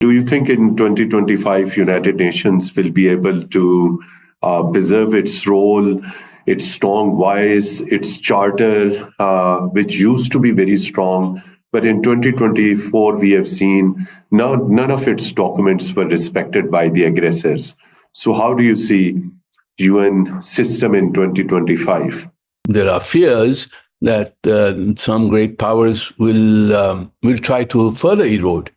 Do you think in 2025 United Nations will be able to preserve its role, its strong voice, its charter, which used to be very strong? But in 2024, we have seen none of its documents were respected by the aggressors. So how do you see UN system in 2025? There are fears that some great powers will try to further erode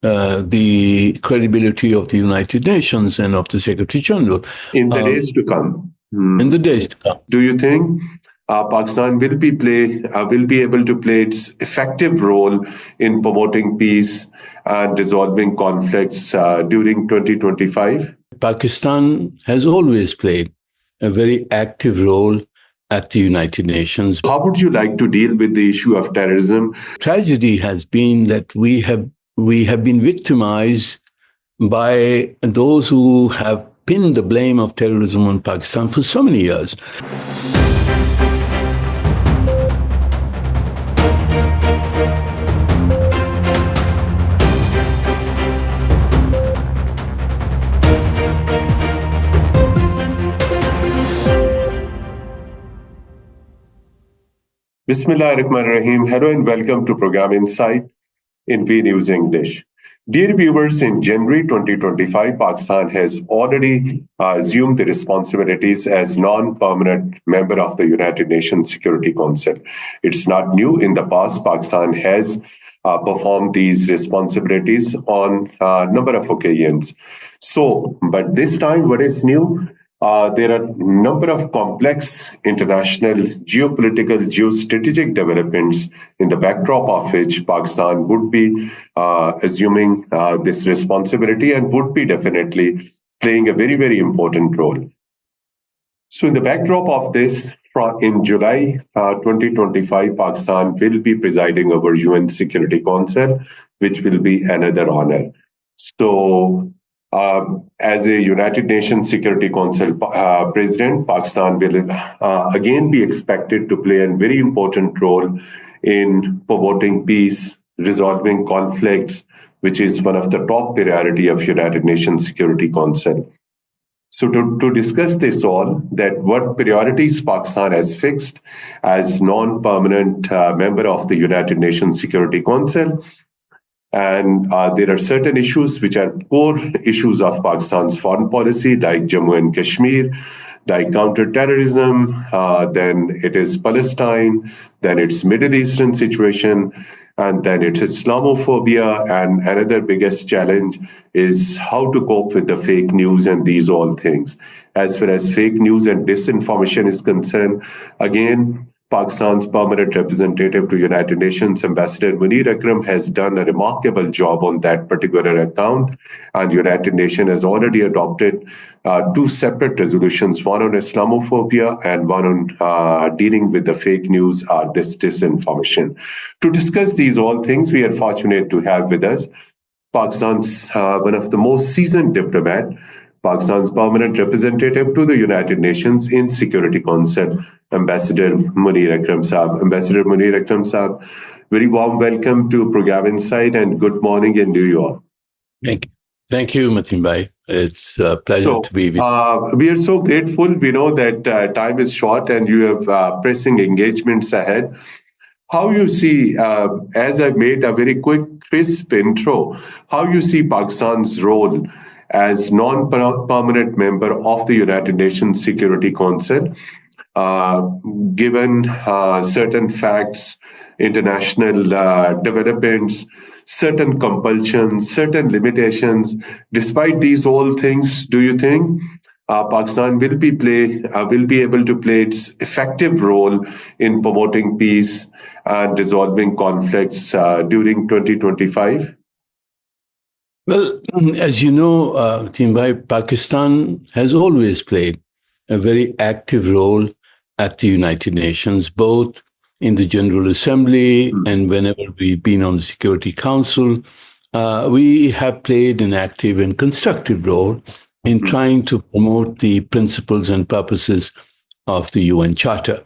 the credibility of the United Nations and of the Secretary General. In the days to come. In the days to come. Do you think Pakistan will be able to play its effective role in promoting peace and resolving conflicts during 2025? Pakistan has always played a very active role at the United Nations. How would you like to deal with the issue of terrorism? Tragedy has been that we have been victimized by those who have pinned the blame of terrorism on Pakistan for so many years. Bismillahirrahmanirrahim. Hello and welcome to Program Insight in V News English. Dear viewers, in January 2025, Pakistan has already assumed the responsibilities as non-permanent member of the United Nations Security Council. It's not new. In the past, Pakistan has performed these responsibilities on a number of occasions. But this time, what is new? There are a number of complex international geopolitical, geostrategic developments in the backdrop of which Pakistan would be assuming this responsibility and would be definitely playing a very, very important role. So in the backdrop of this, in July 2025, Pakistan will be presiding over UN Security Council, which will be another honor. So as a United Nations Security Council president, Pakistan will again be expected to play a very important role in promoting peace, resolving conflicts, which is one of the top priority of United Nations Security Council. So to discuss this all, that what priorities Pakistan has fixed as non-permanent member of the United Nations Security Council, and there are certain issues which are core issues of Pakistan's foreign policy, like Jammu and Kashmir, like counter-terrorism, then it is Palestine, then it's Middle Eastern situation, and then it's Islamophobia, and another biggest challenge is how to cope with the fake news and these all things. As far as fake news and disinformation is concerned, again, Pakistan's permanent representative to United Nations, Ambassador Munir Akram, has done a remarkable job on that particular account. And United Nations has already adopted two separate resolutions, one on Islamophobia and one on dealing with the fake news or this disinformation. To discuss these all things, we are fortunate to have with us Pakistan's one of the most seasoned diplomat, Pakistan's permanent representative to the United Nations in Security Council, Ambassador Munir Akram Saab. Ambassador Munir Akram Saab, very warm welcome to Program Insight and good morning in New York. Thank you, Matin Bhai. It's a pleasure to be with you. We are so grateful. We know that time is short and you have pressing engagements ahead. How you see, as I made a very quick, crisp intro, how you see Pakistan's role as non-permanent member of the United Nations Security Council, given certain facts, international developments, certain compulsions, certain limitations. Despite these all things, do you think Pakistan will be able to play its effective role in promoting peace and resolving conflicts during 2025? Well, as you know, Bhai, Pakistan has always played a very active role at the United Nations, both in the General Assembly and whenever we've been on the Security Council. We have played an active and constructive role in trying to promote the principles and purposes of the UN Charter.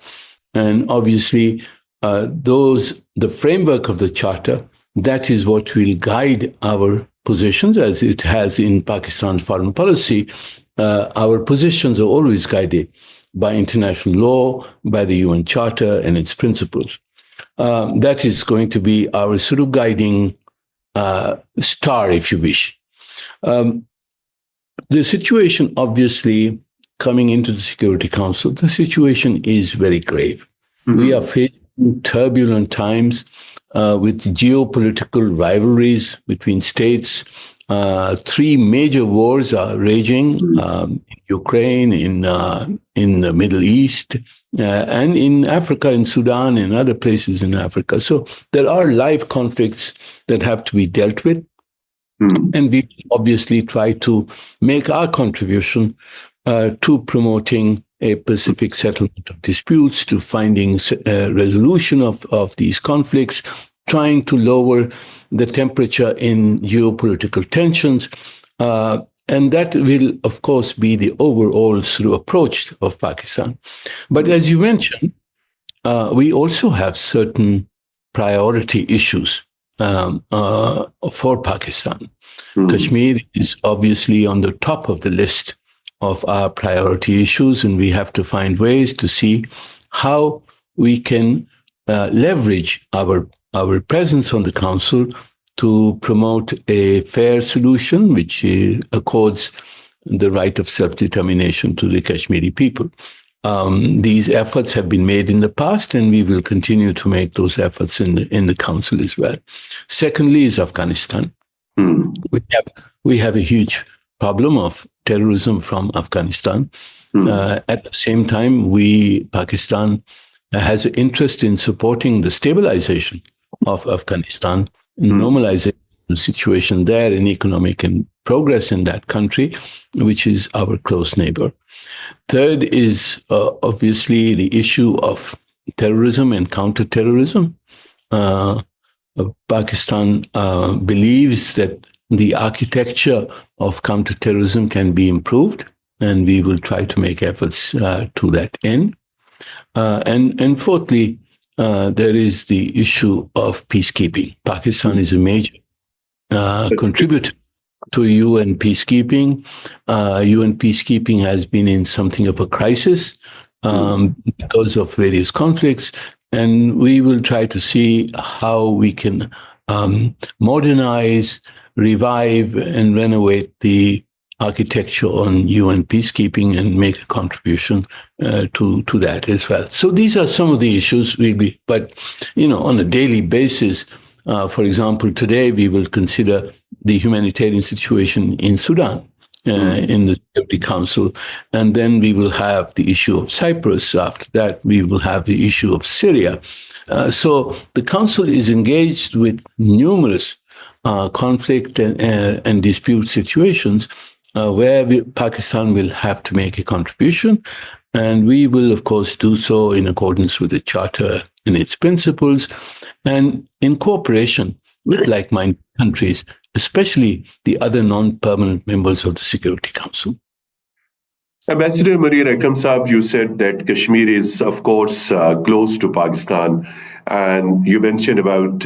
And obviously, the framework of the Charter, that is what will guide our positions, as it has in Pakistan's foreign policy. Our positions are always guided by international law, by the UN Charter and its principles. That is going to be our sort of guiding star, if you wish. The situation, obviously, coming into the Security Council, the situation is very grave. Mm-hmm. We are facing turbulent times with geopolitical rivalries between states. Three major wars are raging in Ukraine, in the Middle East, and in Africa, in Sudan, and other places in Africa. So there are live conflicts that have to be dealt with. And we obviously try to make our contribution to promoting a pacific settlement of disputes, to finding resolution of these conflicts, trying to lower the temperature in geopolitical tensions. And that will, of course, be the overall sort of approach of Pakistan. But as you mentioned, we also have certain priority issues for Pakistan. Kashmir is obviously on the top of the list of our priority issues, and we have to find ways to see how we can leverage our presence on the council to promote a fair solution which accords the right of self-determination to the Kashmiri people. These efforts have been made in the past, and we will continue to make those efforts in the council as well. Secondly is Afghanistan. We have a huge problem of terrorism from Afghanistan. At the same time, Pakistan has an interest in supporting the stabilization of Afghanistan, normalizing the situation there, and economic and progress in that country, which is our close neighbor. Third is obviously the issue of terrorism and counterterrorism. Pakistan believes that the architecture of counterterrorism can be improved, and we will try to make efforts to that end. And fourthly, there is the issue of peacekeeping. Pakistan is a major contributor to UN peacekeeping. UN peacekeeping has been in something of a crisis because of various conflicts, and we will try to see how we can modernize, revive, and renovate the architecture on UN peacekeeping and make a contribution to that as well. So these are some of the issues, really. But, on a daily basis, for example, today we will consider the humanitarian situation in Sudan in the Security Council. And then we will have the issue of Cyprus. After that, we will have the issue of Syria. So the Council is engaged with numerous conflict and dispute situations where Pakistan will have to make a contribution. And we will, of course, do so in accordance with the Charter and its principles, and in cooperation with like-minded countries, especially the other non-permanent members of the Security Council. Ambassador Munir Akram Saab, you said that Kashmir is, of course, close to Pakistan. And you mentioned about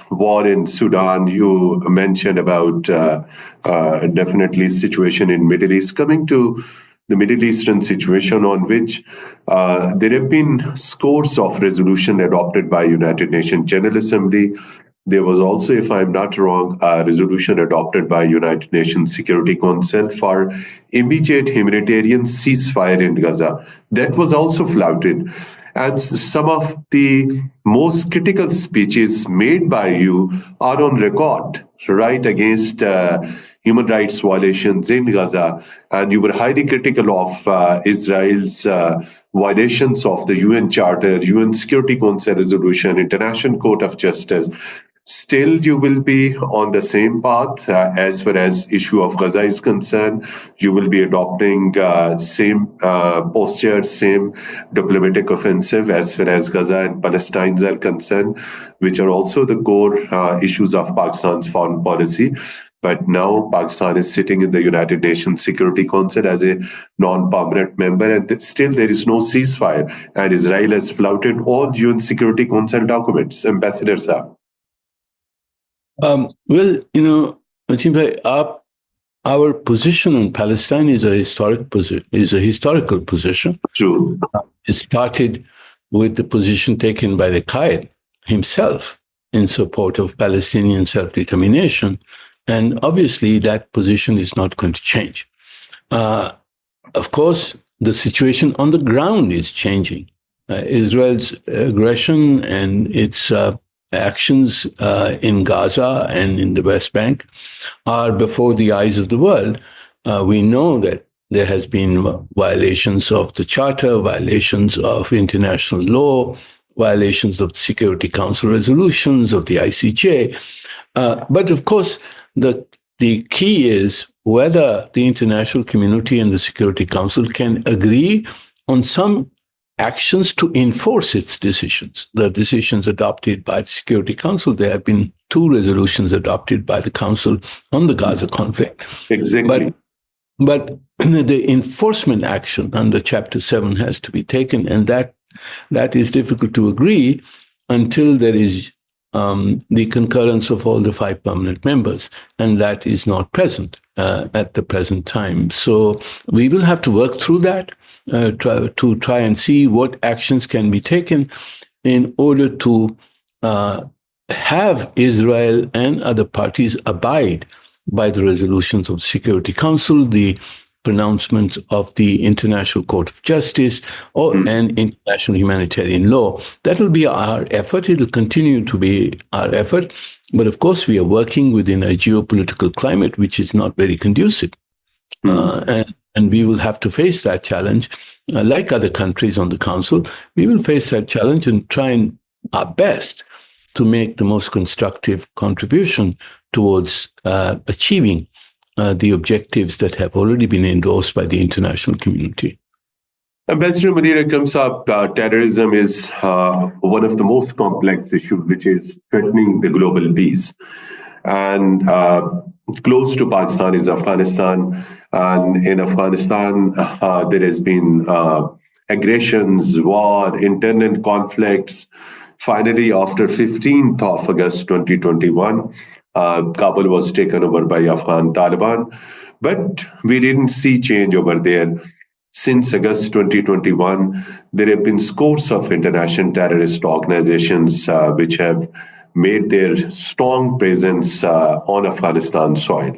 war in Sudan. You mentioned about definitely situation in Middle East. Coming to the Middle Eastern situation, on which there have been scores of resolutions adopted by United Nations General Assembly. There was also, if I'm not wrong, a resolution adopted by United Nations Security Council for immediate humanitarian ceasefire in Gaza. That was also flouted. And some of the most critical speeches made by you are on record, right, against human rights violations in Gaza. And you were highly critical of Israel's violations of the UN Charter, UN Security Council resolution, International Court of Justice. Still, you will be on the same path as far as issue of Gaza is concerned. You will be adopting same posture, same diplomatic offensive as far as Gaza and Palestine are concerned, which are also the core issues of Pakistan's foreign policy. But now Pakistan is sitting in the United Nations Security Council as a non-permanent member, and still there is no ceasefire. And Israel has flouted all UN Security Council documents. Ambassador Saab. Well, Our position on Palestine is a historical position. True. It started with the position taken by the Qaid himself in support of Palestinian self-determination, and obviously that position is not going to change. Of course, the situation on the ground is changing. Israel's aggression and its actions in Gaza and in the West Bank are before the eyes of the world. We know that there has been violations of the Charter, violations of international law, violations of the Security Council resolutions, of the ICJ. But of course, the key is whether the international community and the Security Council can agree on some actions to enforce its decisions. The decisions adopted by the Security Council, there have been 2 resolutions adopted by the Council on the Gaza conflict. Exactly. But the enforcement action under Chapter 7 has to be taken, and that is difficult to agree until there is the concurrence of all the 5 permanent members, and that is not present at the present time. So we will have to work through that, try and see what actions can be taken in order to have Israel and other parties abide by the resolutions of the Security Council, the pronouncements of the International Court of Justice, and international humanitarian law. That will be our effort. It will continue to be our effort. But of course, we are working within a geopolitical climate which is not very conducive. And we will have to face that challenge. Like other countries on the Council, we will face that challenge and try our best to make the most constructive contribution towards achieving the objectives that have already been endorsed by the international community. Ambassador Munir Akram Saab, terrorism is one of the most complex issues which is threatening the global peace. And close to Pakistan is Afghanistan. And in Afghanistan, there has been aggressions, war, internal conflicts. Finally, after 15th of August 2021, Kabul was taken over by Afghan Taliban. But we didn't see change over there. Since August 2021, there have been scores of international terrorist organizations which have made their strong presence on Afghanistan soil.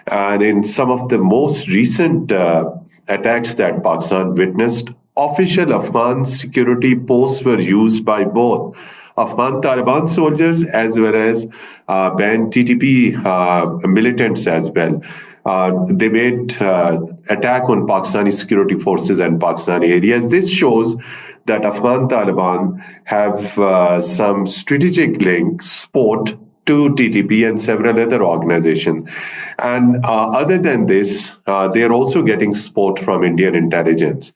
And in some of the most recent attacks that Pakistan witnessed, official Afghan security posts were used by both Afghan Taliban soldiers as well as banned TTP militants as well. They made attack on Pakistani security forces and Pakistani areas. This shows that Afghan Taliban have some strategic links, support to TTP and several other organizations. And other than this, they are also getting support from Indian intelligence.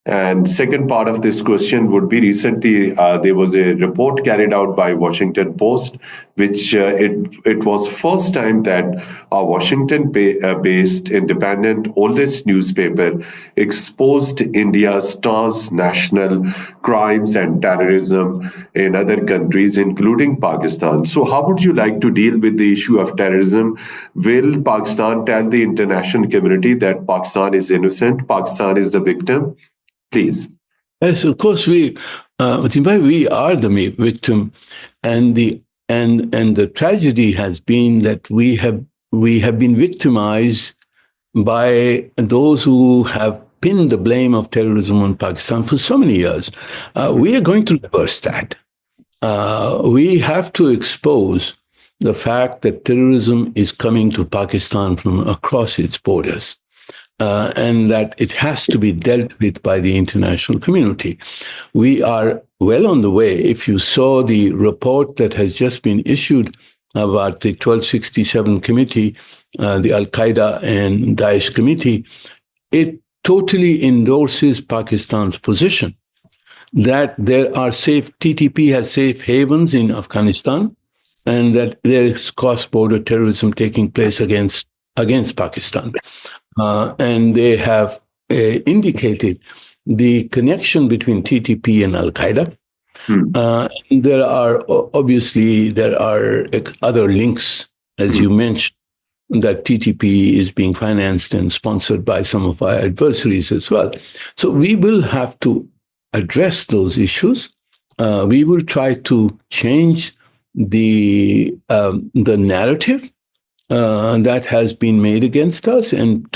And second part of this question would be recently there was a report carried out by Washington Post, which it was first time that a Washington-based independent oldest newspaper exposed India's transnational crimes and terrorism in other countries, including Pakistan. So how would you like to deal with the issue of terrorism? Will Pakistan tell the international community that Pakistan is innocent, Pakistan is the victim? Please. Yes, of course, we are the victim, and the tragedy has been that we have been victimized by those who have pinned the blame of terrorism on Pakistan for so many years. We are going to reverse that. We have to expose the fact that terrorism is coming to Pakistan from across its borders. And that it has to be dealt with by the international community. We are well on the way. If you saw the report that has just been issued about the 1267 committee, the Al-Qaeda and Daesh committee, it totally endorses Pakistan's position that there are TTP has safe havens in Afghanistan, and that there is cross-border terrorism taking place against Pakistan. And they have indicated the connection between TTP and Al-Qaeda. There are other links, as you mentioned, that TTP is being financed and sponsored by some of our adversaries as well. So we will have to address those issues. We will try to change the narrative that has been made against us, and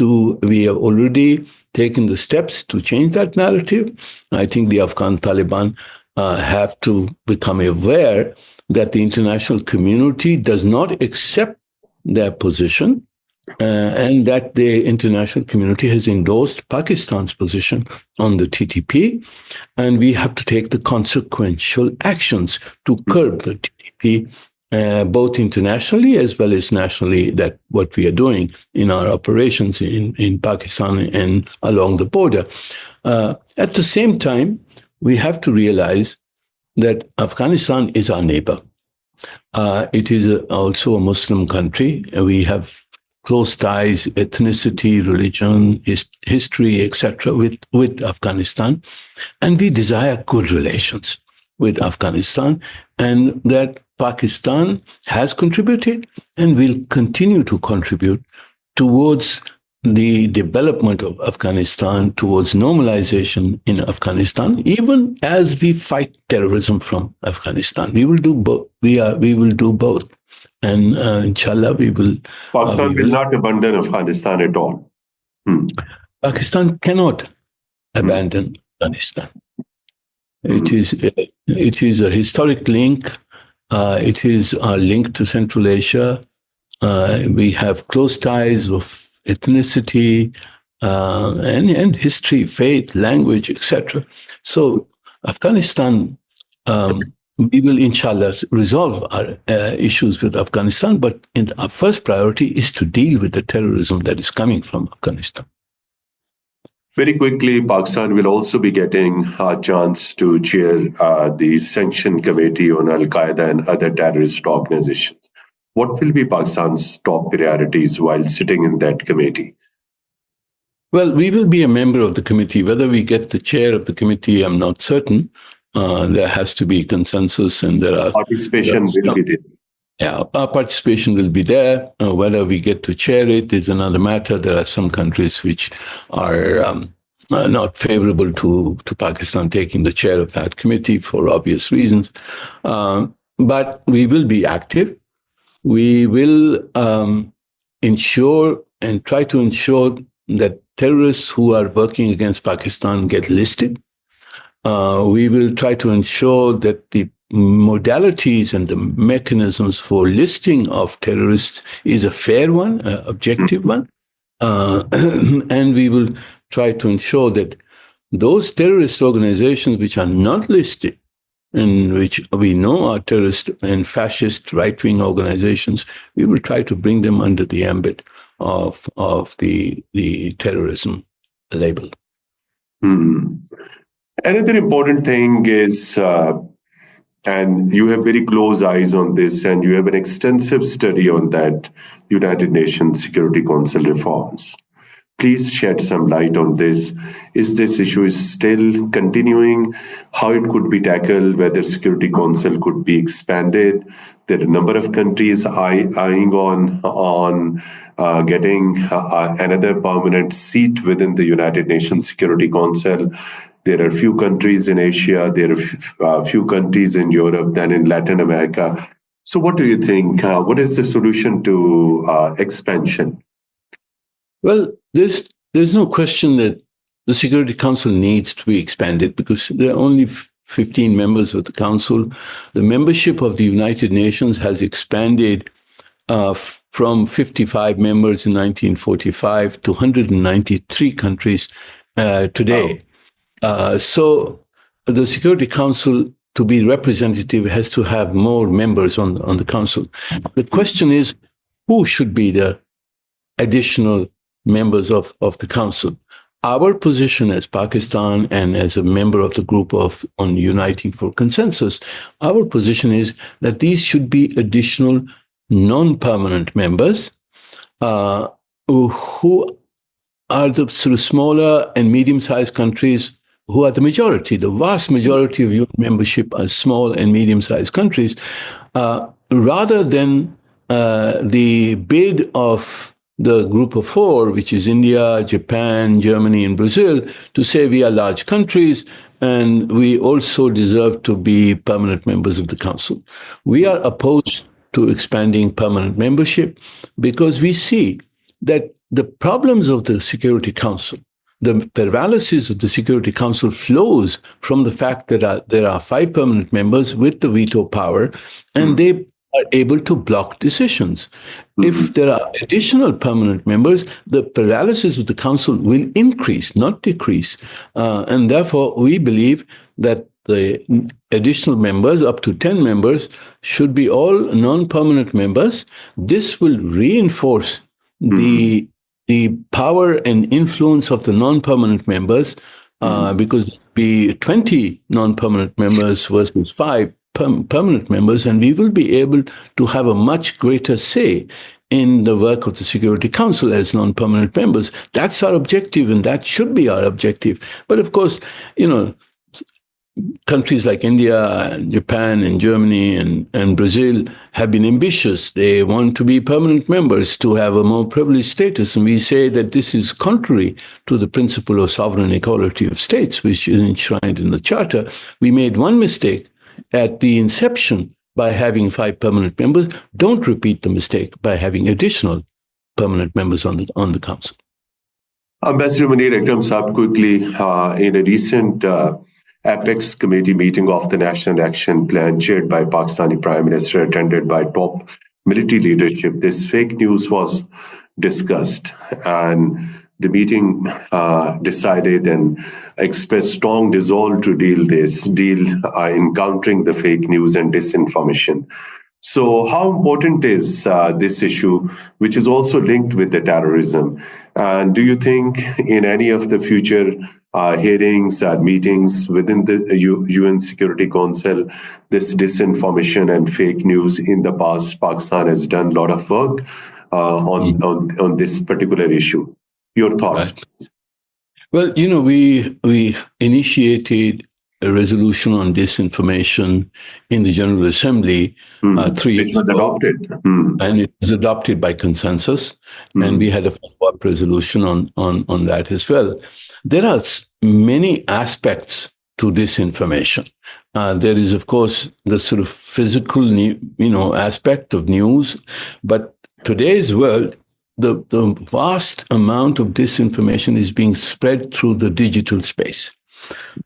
we have already taken the steps to change that narrative. I think the Afghan Taliban have to become aware that the international community does not accept their position, and that the international community has endorsed Pakistan's position on the TTP, and we have to take the consequential actions to curb the TTP, both internationally as well as nationally, that what we are doing in our operations in Pakistan and along the border. At the same time, we have to realize that Afghanistan is our neighbor. It is also a Muslim country. We have close ties, ethnicity, religion, history, etc., with Afghanistan. And we desire good relations with Afghanistan, and that Pakistan has contributed and will continue to contribute towards the development of Afghanistan, towards normalization in Afghanistan, even as we fight terrorism from Afghanistan. We will do both. We will do both, and inshallah, we will. Pakistan will not abandon Afghanistan at all. Pakistan cannot abandon Afghanistan. It is a historic link. It is a link to Central Asia. We have close ties of ethnicity and history, faith, language, etc. So Afghanistan, we will inshallah resolve our issues with Afghanistan, but our first priority is to deal with the terrorism that is coming from Afghanistan. Very quickly, Pakistan will also be getting a chance to chair the Sanction Committee on Al-Qaeda and other terrorist organizations. What will be Pakistan's top priorities while sitting in that committee? Well, we will be a member of the committee. Whether we get the chair of the committee, I'm not certain. There has to be consensus, and participation will be there. Yeah, our participation will be there. Whether we get to chair it is another matter. There are some countries which are not favorable to Pakistan taking the chair of that committee for obvious reasons. But we will be active. We will ensure and try to ensure that terrorists who are working against Pakistan get listed. We will try to ensure that the modalities and the mechanisms for listing of terrorists is a fair one, objective one. And we will try to ensure that those terrorist organizations which are not listed, and which we know are terrorist and fascist right-wing organizations, we will try to bring them under the ambit of the terrorism label. Another important thing is, and you have very close eyes on this, and you have an extensive study on that, United Nations Security Council reforms. Please shed some light on this. Is this issue still continuing? How it could be tackled? Whether Security Council could be expanded? There are a number of countries eyeing on getting another permanent seat within the United Nations Security Council. There are a few countries in Asia. There are a few countries in Europe, then in Latin America. So, what do you think? What is the solution to expansion? Well, there's no question that the Security Council needs to be expanded because there are only 15 members of the Council. The membership of the United Nations has expanded from 55 members in 1945 to 193 countries today. So the Security Council, to be representative, has to have more members on the Council. The question is, who should be the additional members of the Council? Our position as Pakistan and as a member of the group on Uniting for Consensus, our position is that these should be additional non-permanent members who are the sort of smaller and medium-sized countries who are the majority. The vast majority of UN membership are small and medium-sized countries, rather than the bid of the group of four, which is India, Japan, Germany, and Brazil, to say we are large countries and we also deserve to be permanent members of the Council. We are opposed to expanding permanent membership because we see that the problems of the Security Council, the paralysis of the Security Council flows from the fact that there are 5 permanent members with the veto power, and they are able to block decisions. If there are additional permanent members, the paralysis of the council will increase, not decrease. And therefore, we believe that the additional members, up to 10 members, should be all non-permanent members. This will reinforce the power and influence of the non-permanent members, because be 20 non-permanent members versus 5 permanent members, and we will be able to have a much greater say in the work of the Security Council as non-permanent members. That's our objective, and that should be our objective. But of course, countries like India and Japan and Germany and Brazil have been ambitious. They want to be permanent members to have a more privileged status. And we say that this is contrary to the principle of sovereign equality of states, which is enshrined in the Charter. We made one mistake at the inception by having 5 permanent members. Don't repeat the mistake by having additional permanent members on the council. Ambassador Munir Akram Saab, quickly, in a recent Apex Committee meeting of the National Action Plan chaired by Pakistani Prime Minister, attended by top military leadership, this fake news was discussed, and the meeting decided and expressed strong resolve to deal in countering the fake news and disinformation. So how important is this issue, which is also linked with the terrorism? And do you think in any of the future hearings or meetings within the UN Security Council, this disinformation and fake news? In the past, Pakistan has done a lot of work on this particular issue. Your thoughts, please. Well, we initiated a resolution on disinformation in the General Assembly 3 years ago. It was adopted. And it was adopted by consensus. And we had a follow-up resolution on that as well. There are many aspects to disinformation. There is, of course, the sort of physical, aspect of news. But today's world, the vast amount of disinformation is being spread through the digital space.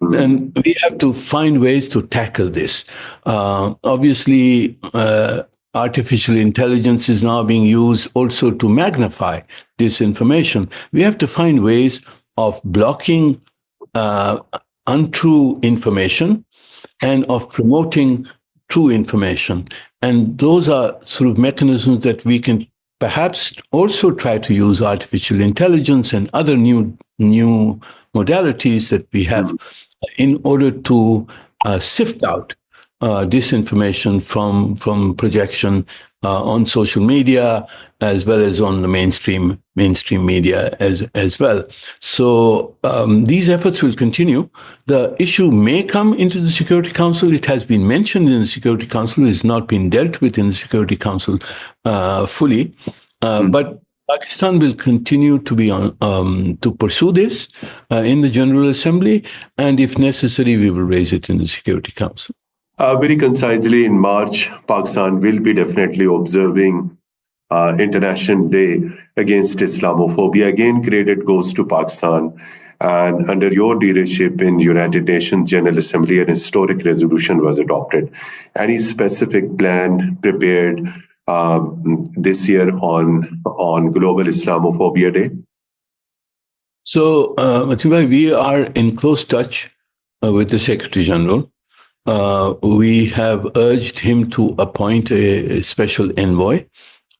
And we have to find ways to tackle this. Obviously, artificial intelligence is now being used also to magnify disinformation. We have to find ways of blocking untrue information and of promoting true information. And those are sort of mechanisms that we can perhaps also try to use artificial intelligence and other new modalities that we have in order to sift out disinformation from projection on social media as well as on the mainstream media as well. So these efforts will continue. The issue may come into the Security Council. It has been mentioned in the Security Council. It's not been dealt with in the Security Council fully. But Pakistan will continue to be to pursue this in the General Assembly, and if necessary, we will raise it in the Security Council. Very concisely, in March, Pakistan will be definitely observing International Day Against Islamophobia. Again, credit goes to Pakistan. And under your leadership in United Nations General Assembly, an historic resolution was adopted. Any specific plan prepared this year on Global Islamophobia Day? So, Matimbai, we are in close touch with the Secretary General. We have urged him to appoint a special envoy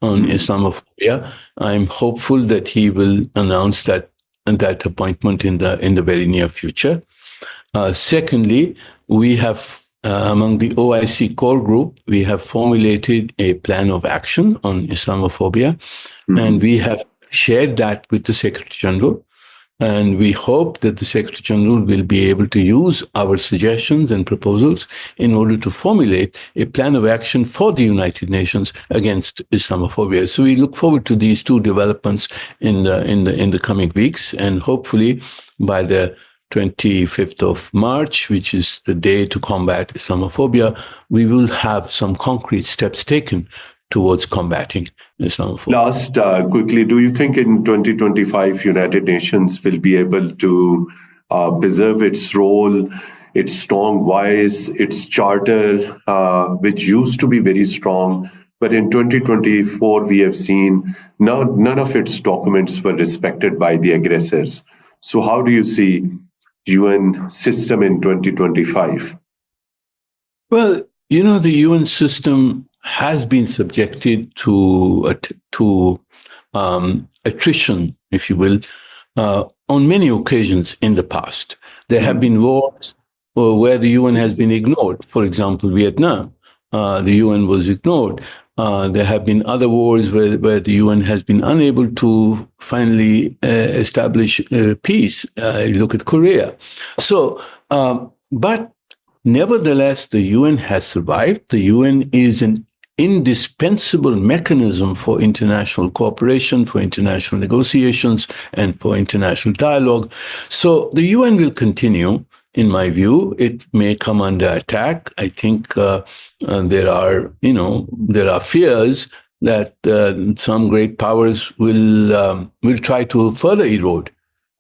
on Islamophobia. I'm hopeful that he will announce that appointment in the very near future. Secondly, we have among the OIC core group, we have formulated a plan of action on Islamophobia, and we have shared that with the Secretary General. And we hope that the Secretary General will be able to use our suggestions and proposals in order to formulate a plan of action for the United Nations against Islamophobia. So we look forward to these two developments in the coming weeks, and hopefully by the 25th of March, which is the day to combat Islamophobia, we will have some concrete steps taken towards combating Islamophobia. Last, quickly, do you think in 2025 United Nations will be able to preserve its role, its strong voice, its charter, which used to be very strong, but in 2024 we have seen none of its documents were respected by the aggressors. So how do you see UN system in 2025? Well, the UN system has been subjected to attrition, if you will, on many occasions in the past. There have been wars where the UN has been ignored. For example, Vietnam, the UN was ignored. There have been other wars where the UN has been unable to finally establish peace. Look at Korea. So, but nevertheless, the UN has survived. The UN is an indispensable mechanism for international cooperation, for international negotiations, and for international dialogue. So the UN will continue. In my view, it may come under attack. I think there are fears that some great powers will try to further erode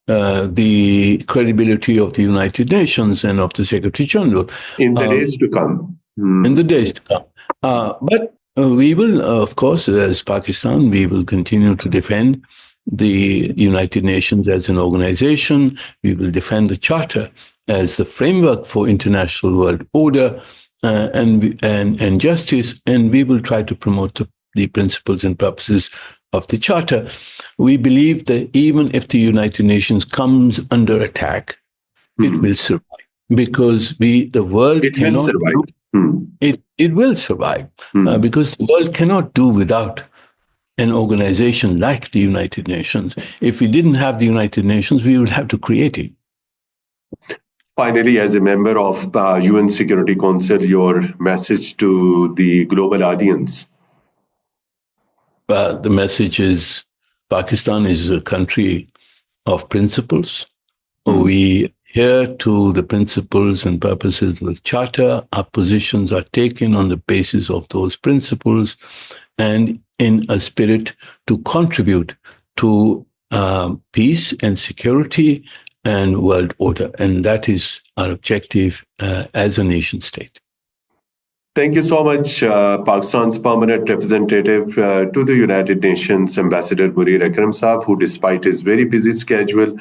the credibility of the United Nations and of the Secretary General in the days to come. In the days to come. But we will, of course, as Pakistan, we will continue to defend the United Nations as an organization. We will defend the Charter as the framework for international world order and justice, and we will try to promote the principles and purposes of the Charter. We believe that even if the United Nations comes under attack, it will survive, because the world cannot survive. It will survive because the world cannot do without an organization like the United Nations. If we didn't have the United Nations, we would have to create it. Finally, as a member of UN Security Council, your message to the global audience? The message is Pakistan is a country of principles. We adhere to the principles and purposes of the Charter. Our positions are taken on the basis of those principles and in a spirit to contribute to peace and security and world order. And that is our objective as a nation state. Thank you so much, Pakistan's permanent representative to the United Nations, Ambassador Munir Akram Saab, who, despite his very busy schedule,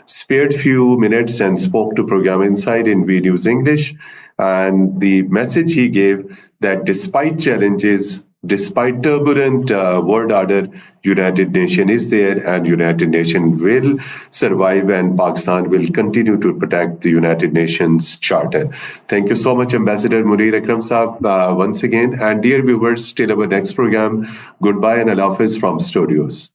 spared few minutes and spoke to Program Inside in V News English. And the message he gave that despite challenges, despite turbulent world order, United Nations is there and United Nations will survive, and Pakistan will continue to protect the United Nations Charter. Thank you so much, Ambassador Munir Akram Saab, once again. And dear viewers, till our next program, goodbye and Allah Hafiz from studios.